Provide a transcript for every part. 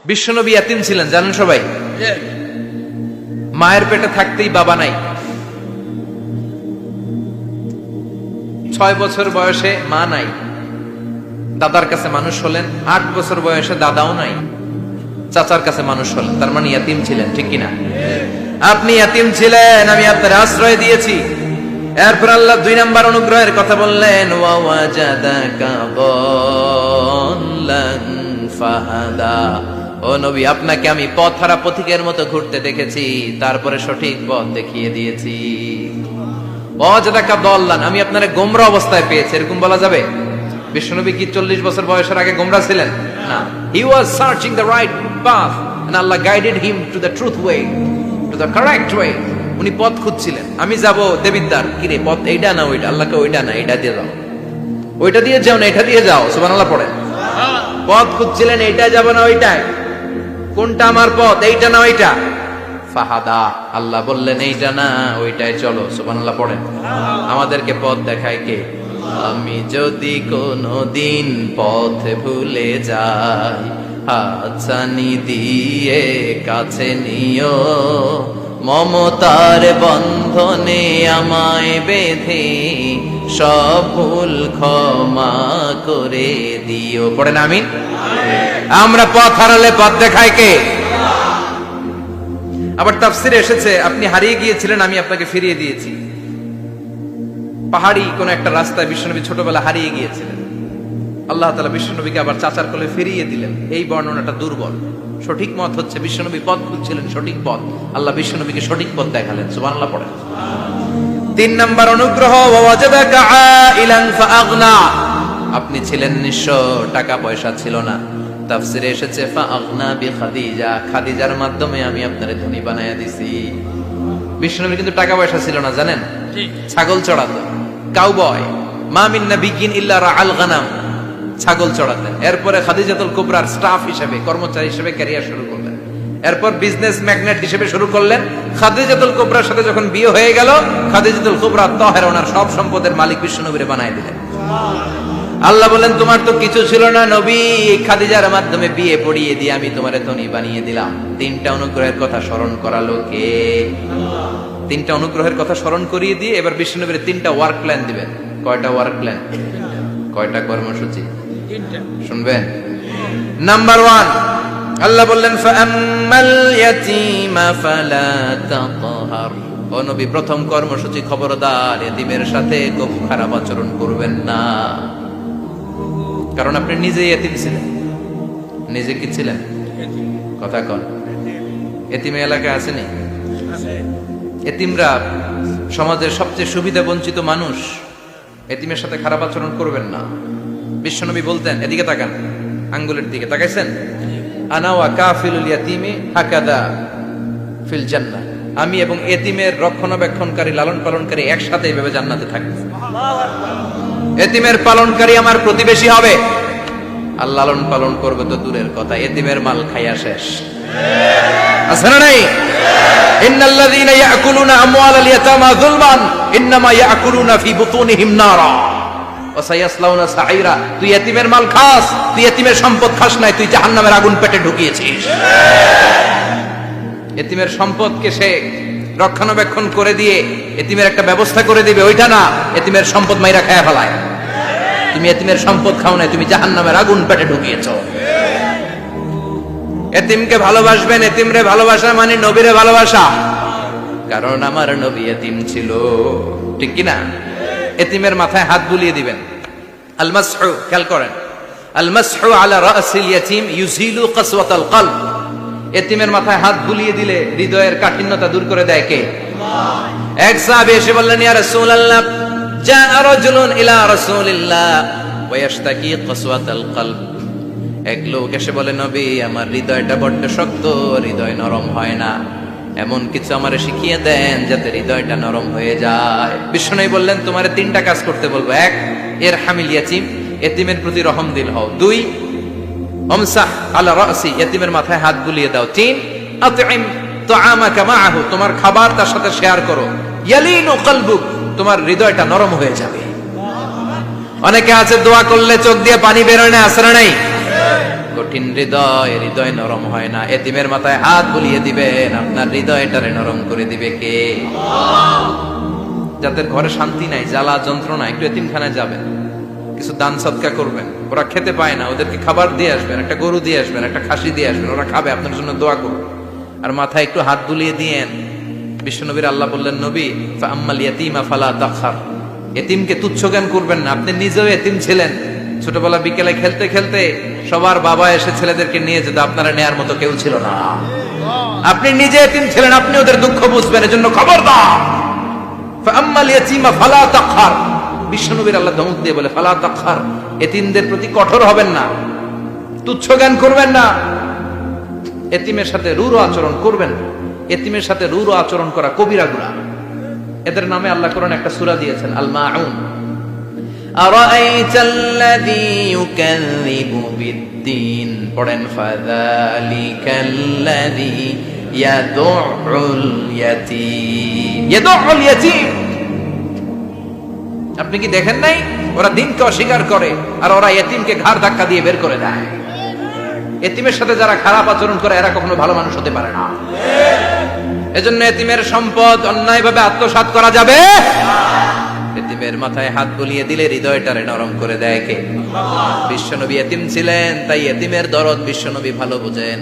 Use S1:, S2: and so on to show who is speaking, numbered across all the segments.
S1: বিশ্বনবী ইয়াতিম ছিলেন জানেন সবাই। মায়ের পেটে থাকতেই বাবা নাই, 6 বছর বয়সে মা নাই, দাদার কাছে মানুষ হলেন। 8 বছর বয়সে দাদাও নাই, চাচার কাছে মানুষ হলেন। তার মানে ইয়াতিম ছিলেন, ঠিক কিনা? আপনি ইয়াতিম ছিলেন, আমি আপনার আশ্রয় দিয়েছি। এরপর আল্লাহ 2 নাম্বার অনুগ্রহের কথা বললেন, ওয়া ওয়াজাদাকা দাল্লান ফাহাদা। ও নবী, আপনাকে আমি পথহারা পথিকের মতো ঘুরতে দেখেছি, তারপরে সঠিক পথ দেখিয়ে দিয়েছি। ওয়াজাদাকা দাল্লান, আমি আপনারে গোমরা অবস্থায় পেয়েছি, এরকম বলা যাবে? বিশ্বনবী কি 40 বছর বয়সের আগে গোমরা ছিলেন? না, he was searching the right path and Allah guided him to the truth way, to the correct way. উনি পথ খুঁজছিলেন। আমি যাব দেবিদ্দার, কি রে পথ এইটা না ওইটা? আল্লাহকে ওইটা না এটা দিয়ে যাও, ওইটা দিয়ে যাও না এটা দিয়ে যাও। সুবহানাল্লাহ পড়েন। পথ খুঁজছিলেন, এইটা যাব না ওইটাই, কোনটা আমার পথ, এইটা না ওইটা? ফাহাদা, আল্লাহ বললেন এইটা না ওইটাই চলো। সুবহানাল্লাহ পড়েন। আমাদেরকে পথ দেখায় কে? আমি যদি কোনদিন পথ ভুলে যাই, হাতছানি দিয়ে কাছে নিও, মমতার বন্ধনে আমায় বেঁধে সব ভুল ক্ষমা করে দিও। পড়েন আমিন। আমরা পথ হারালে পথ দেখায় কে? আবার তাফসিরে এসেছে, আপনি হারিয়ে গিয়েছিলেন, আমি আপনাকে ফিরিয়ে দিয়েছি। পাহাড়ি কোন একটা রাস্তায় বিশ্বনবী ছোটবেলা হারিয়ে গিয়েছিলেন, আল্লাহ তাআলা বিশ্বনবীকে আবার চাচার কোলে ফিরিয়ে দিলেন। এই বর্ণনাটা দুর্বল। সঠিক মত হচ্ছে বিশ্বনবী পথ খুঁজছিলেন, সঠিক পথ। আল্লাহ বিশ্বনবীকে সঠিক পথ দেখালেন। সুবহানাল্লাহ পড়েন। 3 নাম্বার অনুগ্রহ, ওয়াজাদাকা আইলান ফাআগনা। আপনি ছিলেন নিঃস্ব, টাকা পয়সা ছিল না। তাফসিরে এসেছে ফাআগনা বিখাদিজা, খাদিজার মাধ্যমে আমি আপনারে ধনী বানায়া দিছি। বিশ্বনবীর কিন্তু টাকা পয়সা ছিল না, জানেন? ছাগল চড়াতো, কাউবয়। মা মিন নাবিয়্যিন ইল্লা রাআল গানাম, ছাগল চড়াতেন। এরপরে খাদিজাতুল কুবরার স্টাফ হিসেবে, কর্মচারী হিসেবে ক্যারিয়ার শুরু করলেন। এরপর বিজনেস ম্যাগনেট হিসেবে শুরু করলেন। খাদিজাতুল কুবরার সাথে যখন বিয়ে হয়ে গেল, খাদিজাতুল কুবরা তাহেরা, ওনার সব সম্পদের মালিক বিশ্বনবীরে বানায় দিলেন। আল্লাহ বলেন, তোমার তো কিছু ছিল না নবী, খাদিজার মাধ্যমে বিয়ে পড়িয়ে দিয়ে আমি তোমারে ধনী বানিয়ে দিলাম। 3টা অনুগ্রহের কথা স্মরণ করালো কে? 3টা অনুগ্রহের কথা স্মরণ করিয়ে দিয়ে এবার বিশ্বনবীর 3টা ওয়ার্ক প্ল্যান দিবেন। কয়টা ওয়ার্ক প্ল্যান? কয়টা কর্মসূচি? 3টা। শুনবেন। নাম্বার 1, আল্লাহ বললেন, ফাআম্মাল ইয়াতীমা ফালা তাকহার। ও নবী, প্রথম কর্মসূচি, খবরদার এতিমের সাথে খুব খারাপ আচরণ করবেন না। কারণ আপনি নিজেই এতিম ছিলেন। নিজে কি ছিলেন? কথা কন। এতিমে এলাকায় আসেনি? এতিমরা সমাজের সবচেয়ে সুবিধা বঞ্চিত মানুষ। এতিমের সাথে খারাপ আচরণ করবেন না। বিশ্বনবী বলতেন, এদিকে তাকান, আঙ্গুলের দিকে তাকাইছেন, আনা ওয়া কাফিলুল ইয়াতীমি হাকাদা ফিল জান্নাহ। আমি এবং এতিমের রক্ষণাবেক্ষণকারী, লালন পালনকারী একসাথে এইভাবে জান্নাতে থাকবে। এতিমের পালনকারী আমার প্রতিবেশী হবে, আর লালন পালন করবে তো দূরের কথা, এতিমের মাল খাইয়া শেষ। আছে না নাই? ইন্নাল্লাযীনা ইয়াকুলুনা আমওয়ালাল ইয়াতামা যুলমান ইন্নামা ইয়াকুলুনা ফি বুতুনিহিম নারা ওয়া সায়াসলাউনা সাঈরা। তুই এতিমের মাল খাস, তুই এতিমের সম্পদ খাস নাই, তুই জাহান্নামের আগুন পেটে ঢুকিয়েছিস। এতিমের সম্পদকে সে রক্ষণাবেক্ষণ করে দিয়ে এতিমের একটা ব্যবস্থা করে দিবে, ওইটা না, এতিমের সম্পদ মাইরা খায়া ফেলায়। তুমি এতিমের সম্পদ খাও নাই, তুমি জাহান্নামের আগুন পেটে ঢুকিয়েছো। এতিমকে ভালোবাসবেন। এতিমরে ভালোবাসা মানে নবীরে ভালোবাসা, কারণ আমার নবী এতিম ছিল, ঠিক কি না? এতিমের মাথায় হাত বুলিয়ে দিবেন। আল মাসহু, খেয়াল করেন, আল মাসহু আলা রাসিল ইয়াতীম ইউজিলু কাসওয়াতাল কলব। এতিমের মাথায় হাত বুলিয়ে দিলে হৃদয়ের কাঠিন্যতা দূর করে দেয় কে? এক সাহাবী এসে বললেন, ইয়া রাসূলুল্লাহ, জাআ রাজুলুন ইলা রাসূলিল্লাহ ওয়া ইয়াশতাকি কাসওয়াতাল কলব। এক লোক এসে বলে, নবী, আমার হৃদয়টা বড্ড শক্ত, হৃদয় নরম হয় না, এমন কিছু আমারে শিখিয়ে দেন যাতে হৃদয়টা নরম হয়ে যায়। বিশ্বনবী বললেন, তোমারে 3টা কাজ করতে বলবো। 1, ইরহামিল ইয়াতীম, এতিমের প্রতি রহম দিল হও। 2, আমসাহ আলা রাসি, এতিমের মাথায় হাত বুলিয়ে দাও। 3, আতইম তাআমাকা মাআহু, তোমার খাবার তার সাথে শেয়ার করো। ইয়ালিনু কলবুক, তোমার হৃদয়টা নরম হয়ে যাবে। অনেকে আছে দোয়া করলে চোখ দিয়ে পানি বের হয় না, আছে না নাই? কঠিন হৃদয় নরম হয় না। এতিমের মাথায় হাত বুলিয়ে দিবেন, আপনার হৃদয়টারে নরম করে দিবে কে? যাদের ঘরে শান্তি নাই, জ্বালা যন্ত্রণা, একটু এতিমখানায় যাবেন, কিছু দান সদকা করবেন। ওরা খেতে পায় না, ওদেরকে খাবার দিয়ে আসবেন, একটা গরু দিয়ে আসবেন, একটা খাসি দিয়ে আসবেন, ওরা খাবে, আপনার জন্য দোয়া করবে। আর মাথায় একটু হাত বুলিয়ে দিয়েন। বিশ্বনবীর আল্লাহ বললেন, নবী ফাআম্মাল ইয়াতীমা ফালা তাখহার, এতিমকে তুচ্ছ জ্ঞান করবেন না। আপনি নিজেও এতিম ছিলেন, ছোটবেলা বিকেলে খেলতে খেলতে সবার বাবা এসে ছেলেদেরকে নিয়ে যেত, আপনারা নেয়ার মতো কেউ ছিল না। আপনি নিজে এতিম ছিলেন, আপনি ওদের দুঃখ বুঝবেন, এজন্য খবরদার ফাআম্মাল ইয়াতীমা ফালা তাখহার। বিশ্বনবীর আল্লাহ ধমক দিয়ে বলে ফালা তাখহার, এতিমদের প্রতি কঠোর হবেন না, তুচ্ছ জ্ঞান করবেন না, এতিমের সাথে রূঢ় আচরণ করবেন না। এতিমের সাথে রূঢ় আচরণ করা কবিরা গুনাহ। এদের নামে আল্লাহ কোরআনে একটা সূরা দিয়েছেন, আল মাউন। আরাআইতাল্লাযী ইউকাযযিবু বিদ্দীন, পড়েন ফাযালিকাল্লাযী ইয়াদুউল ইয়াতীম। ইয়াদুউল ইয়াতীম, আপনি কি দেখেন নাই? ওরা দিনকে অস্বীকার করে আর ওরা এতিমকে ঘাড় ধাক্কা দিয়ে বের করে দেয়। এতিমের সাথে যারা খারাপ আচরণ করে এরা কখনো ভালো মানুষ হতে পারে না। এজন্য এতিমের সম্পদ অন্যায়ভাবে আত্মসাৎ করা যাবে না। এতিমের মাথায় হাত বুলিয়ে দিলে হৃদয়টারে নরম করে দেয় কে? বিশ্বনবী এতিম ছিলেন, তাই এতিমের দরদ বিশ্বনবী ভালো বুঝেন।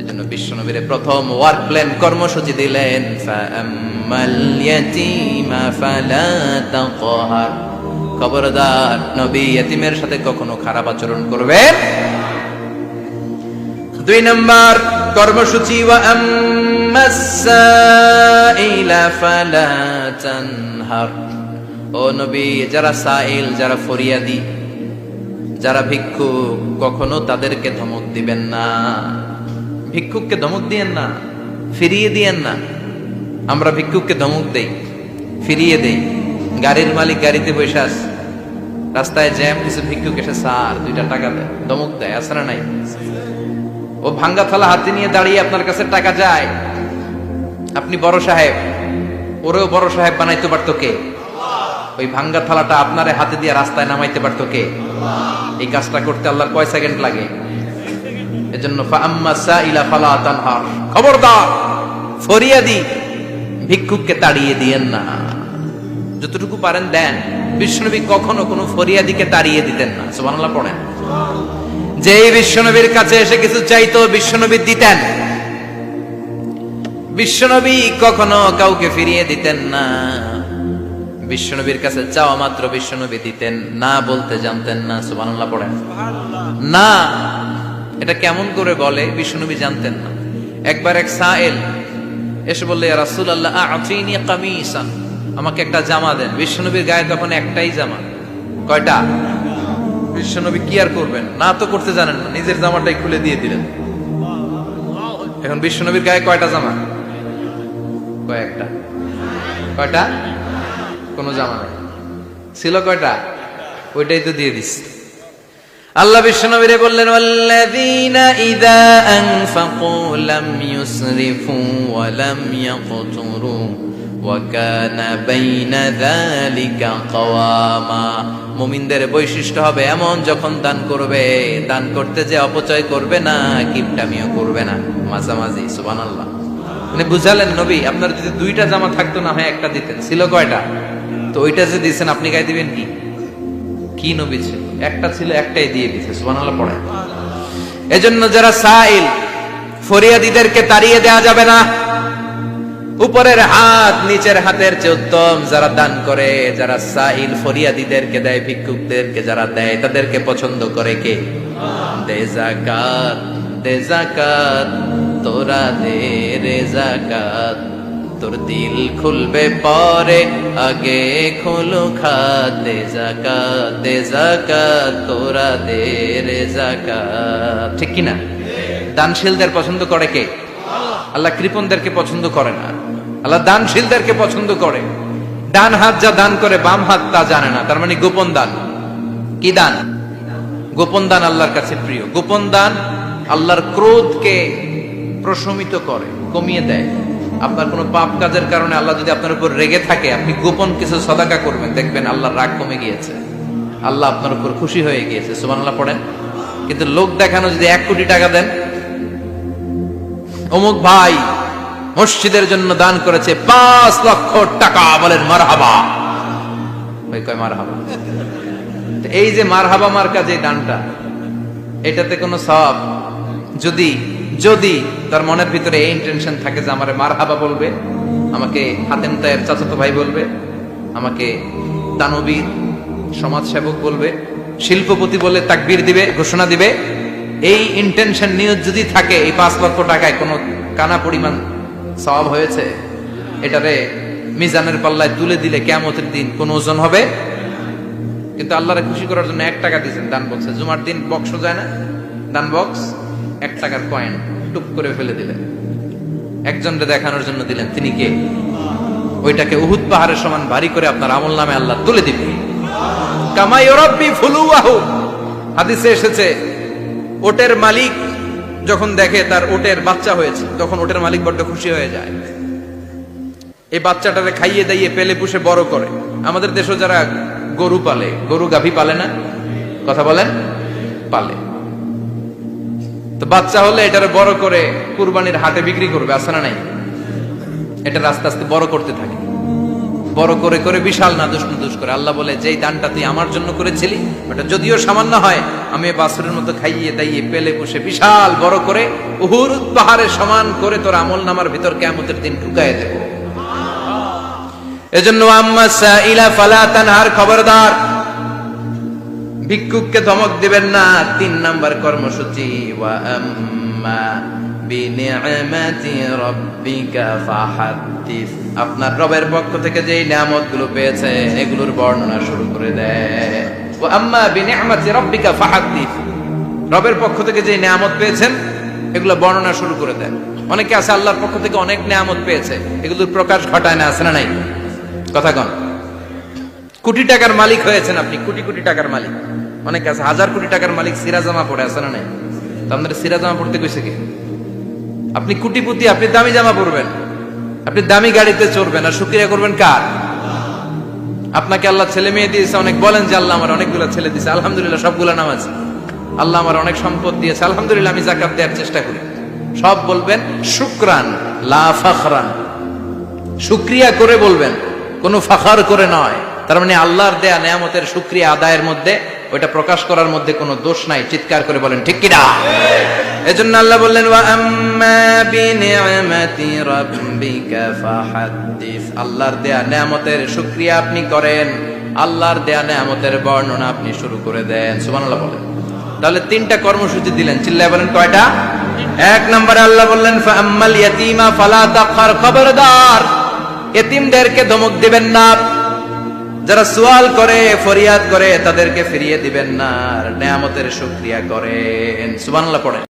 S1: এজন্য বিশ্বনবীর প্রথম ওয়ার্ক প্ল্যান কর্মসূচি দিলেন, ফাআম্মাল ইয়াতীমা ফালা তাকহার। খবরদার, নবী এতিমের সাথে কখনো খারাপ আচরণ করবেন। 2 নম্বর কর্মসূচি, ওয়া আম্মাস সাইলা ফালা তানহার। ও নবী, যারা সাইল, যারা ফরিয়াদি, যারা ভিক্ষুক, কখনো তাদেরকে ধমক দিবেন না। ভিক্ষুককে ধমক দিয়েন না, ফিরিয়ে দিয়েন না। আমরা ভিক্ষুককে ধমক দেই, ফিরিয়ে দেই। গাড়ির মালিক গাড়িতে বসে আছে, রাস্তায় জ্যাম, কিছু ভিক্ষুক এসে স্যার 2টা টাকা দেয়, ধমক দেয়, আছে না নাই? ও ভাঙ্গা থালা হাতে নিয়ে দাঁড়িয়ে আপনার কাছে টাকা চায়। আপনি বড় সাহেব, ওরেও বড় সাহেব বানাইতে পারতো কে? ওই ভাঙ্গা থালাটা আপনারে হাতে দিয়ে রাস্তায় নামাইতে পারতো কে? এই কাজটা করতে আল্লাহর কয় সেকেন্ড লাগে? এজন্য ফাআম্মা সাইলা ফালা তানহার, খবরদার, ফরিয়াদি ভিক্ষুককে তাড়িয়ে দিয়েন না। যতটুকু পারেন দেন। বিশ্বনবী কখনো কোনো ফরিয়াদিকে তাড়িয়ে দিতেন না। সুবহানাল্লাহ পড়েন। যেই বিশ্বনবীর কাছে এসে কিছু চাইতো, বিশ্বনবী দিতেন। বিশ্বনবী কখনো কাউকে ফিরিয়ে দিতেন না। বিশ্বনবীর কাছে চাওয়া মাত্র বিশ্বনবী দিতেন, না বলতে জানতেন না। সুবহানাল্লাহ পড়েন। না, এটা কেমন করে বলে বিশ্বনবী জানতেন না। একবার এক সাইল এসে বললে, ইয়া রাসূলুল্লাহ আ'তিনি কামিসান, আমাকে একটা জামা দেন। বিশ্বনবীর গায়ে তখন একটাই জামা। কয়টা? বিশ্বনবী কি আর করবেন, না তো করতে জানেন না, নিজের জামাটাই খুলে দিয়ে দিলেন। এখন বিশ্বনবীর গায়ে কয়টা জামা? কয়েকটা। কয়টা? কোনো জামা নেই। ছিল কয়টা? ওইটাই তো দিয়ে দিস। আল্লাহ বিশ্বনবীরে বললেন, ওয়াল্লাযীনা ইযা আনফাকু লাম ইউসরিফু ওয়া লাম ইয়াকতুরু ওয়া কানা বাইনা যালিকা কাওয়ামা। মুমিনদের বৈশিষ্ট্য হবে এমন, যখন দান করবে, দান করতে যে অপচয় করবে না, কিপটামিও করবে না, মাঝামাঝি। সুবহানাল্লাহ। মানে বুঝালেন নবী, আপনার যদি 2টা জামা থাকতো না হয় একটা দিতেন। ছিল কয়টা? তো ওইটা যে দিয়েছেন আপনি গায়ে দিবেন কি? কি নবী ছিল? একটা ছিল, একটাই দিয়ে দিয়েছে। সুবহানাল্লাহ পড়ে। এজন্য যারা সাইল, ফরিয়াদিদেরকে তাড়িয়ে দেওয়া যাবে না। উপরের হাত নিচের হাতের চেয়ে উত্তম। যারা দান করে, যারা সাইল ফরিয়াদিদেরকে দেয়, ভিক্ষুকদেরকে যারা দেয়, তাদেরকে পছন্দ করে কে? দে যাকাত, দে যাকাত, তোরা দে রে যাকাত, তোর দিল খুলবে পরে, আগে খোলো খাত। দে যাকাত, দে যাকাত, তোরা দে রে যাকাত। ঠিক কিনা? দানশীলদের পছন্দ করে কে? আল্লাহ কৃপণদেরকে পছন্দ করে না। আল্লাহ দানশীলদেরকে পছন্দ করে। ডান হাত যা দান করে, বাম হাত তা জানে না। তার মানে গোপন দান। কি দান? গোপন দান আল্লাহর কাছে প্রিয়। গোপন দান আল্লাহর ক্রোধকে প্রশমিত করে, কমিয়ে দেয়। আপনার কোনো পাপ কাজের কারণে আল্লাহ যদি আপনার উপর রেগে থাকে, আপনি গোপন কিছু সদাকা করবেন, দেখবেন আল্লাহর রাগ কমে গিয়েছে, আল্লাহ আপনার উপর খুশি হয়ে গিয়েছে। সুবহানাল্লাহ পড়েন। কিন্তু লোক দেখানো যদি 1 কোটি টাকা দেন, অমুক ভাই মসজিদের জন্য দান করেছে 5 লক্ষ টাকা, বলেন মারহাবা। ওই কয় মারহাবা। এই যে মারহাবা মার্কা যে দানটা, এটাতে কোনো সওয়াব যদি যদি তার মনের ভিতরে এই ইন্টেনশন থাকে যে আমারে মারহাবা বলবে, আমাকে হাতেম তায়ের চাচাতো ভাই বলবে, আমাকে দানবীর সমাজসেবক বলবে, শিল্পপতি বলে তাকবীর দিবে, ঘোষণা দিবে, এই ইন্টেনশন নিয়ে যদি থাকে, এই 5 লক্ষ টাকায় কোনো কানা পরিমাণ সওয়াব হয়েছে, এটারে মিজানের পাল্লায় তুলে দিলে কিয়ামতের দিন কোন ওজন হবে? কিন্তু আল্লাহরে খুশি করার জন্য 1 টাকা দিয়েছেন দান বক্সে। জুমার দিন বক্স যায় না, দান বক্স, 1 টাকার কয়েন টুপ করে ফেলে দিলেন, একজনকে দেখানোর জন্য দিলেন। তিনি কে? ওইটাকে উহুদ পাহাড়ের সমান ভারী করে আপনার আমল নামে আল্লাহ তুলে দিবে। কামা ইউরাব্বি ফুলুয়াহু, হাদিসে এসেছে, ওটের মালিক যখন দেখে তার ওটের বাচ্চা হয়েছে, তখন ওটের মালিক বড্ড খুশি হয়ে যায়। এই বাচ্চাটারে খাইয়ে দাইয়ে পেলে পুষে বড় করে। আমাদের দেশে যারা গরু পালে, গরু গাভী পালে না, কথা বলেন, পালে, তো বাচ্চা হলে এটারে বড় করে কুরবানির হাটে বিক্রি করবে, আছে না নাই? এটা আস্তে আস্তে বড় করতে থাকে, বড় করে করে বিশাল নাদুস নুদুস করে। আল্লাহ বলে, যেই দানটা তুই আমার জন্য করেছিলি, ওটা যদিও সামান্য হয়, আমি বাছুরের মতো খাইয়ে দাইয়ে পেলে পুষে বিশাল বড় করে উহুদ পাহাড়ের সমান করে তোর আমল নামার ভিতর কিয়ামতের দিন ঢুকায় দেব। এজন্য আম্মা সাইলা ফালা তানহার, খবরদার ভিক্ষুককে ধমক দিবেন না। 3 নাম্বার কর্মসূচি, ওয়া আম্মা বিনিআমাতি রাব্বিকা ফাহাদ্দিস, আপনার রবের পক্ষ থেকে যেই নিয়ামতগুলো পেয়েছে এগুলোর বর্ণনা শুরু করে দেয়। ওয়া আম্মা বিনিআমাতি রাব্বিকা ফাহাদ্দিস, রবের পক্ষ থেকে যেই নিয়ামত পেয়েছেন এগুলো বর্ণনা শুরু করে দেয়। অনেকে আছে আল্লাহর পক্ষ থেকে অনেক নিয়ামত পেয়েছে, এগুলোর প্রকাশ ঘটায় না, আছে না নাই? কথা কন। কোটি টাকার মালিক হয়েছেন আপনি, কোটি কোটি টাকার মালিক। অনেকে আছে 1000 কোটি টাকার মালিক, সিরা জামা পড়ে, আছে না নাই? তো আমাদের সিরা জামা পড়তে কইছে কি? আপনি কোটিপতি, আপনি দামি জামা পরবেন, আপনি দামি গাড়িতে চড়বেন, আর শুকরিয়া করবেন কার? আপনাকে আল্লাহ ছেলে মেয়ে দিয়েছে, অনেক বলেন যে আল্লাহ আমার অনেকগুলো ছেলে দিয়েছে, আলহামদুলিল্লাহ সবগুলো নামাজ। আল্লাহ আমার অনেক সম্পদ দিয়েছে, আলহামদুলিল্লাহ আমি যাকাত দেওয়ার চেষ্টা করি। সব বলবেন শুকরান লা ফাখরান, শুকরিয়া করে বলবেন, কোনো ফাখার করে নয়। তার মানে আল্লাহর দেয়া নিয়ামতের শুকরিয়া আদায়ের মধ্যে, ওইটা প্রকাশ করার মধ্যে কোনো দোষ নাই। চিৎকার করে বলেন ঠিক কিনা? এজন্য আল্লাহ বললেন, ওয়া আম্মা বিনিআমাতি রাব্বিকা ফাহাদ্দিস, আল্লাহর দেয়া নিয়ামতের শুকরিয়া আপনি করেন, আল্লাহর দেয়া নিয়ামতের বর্ণনা আপনি শুরু করে দেন। সুবহানাল্লাহ বলেন। তাহলে 3টা কর্মসূচি দিলেন, চিল্লায় বলেন কয়টা? 1 নম্বরে আল্লাহ বললেন, ফা আম্মাল ইয়াতীমা ফালা তাকহার, খবরদার এতিমদেরকে ধমক দিবেন না, যারা সুয়াল করে ফরিয়াদ করে তাদেরকে ফিরিয়ে দিবেন না, আর নিয়ামতের শুকরিয়া করেন। সুবহানাল্লাহ পড়েন।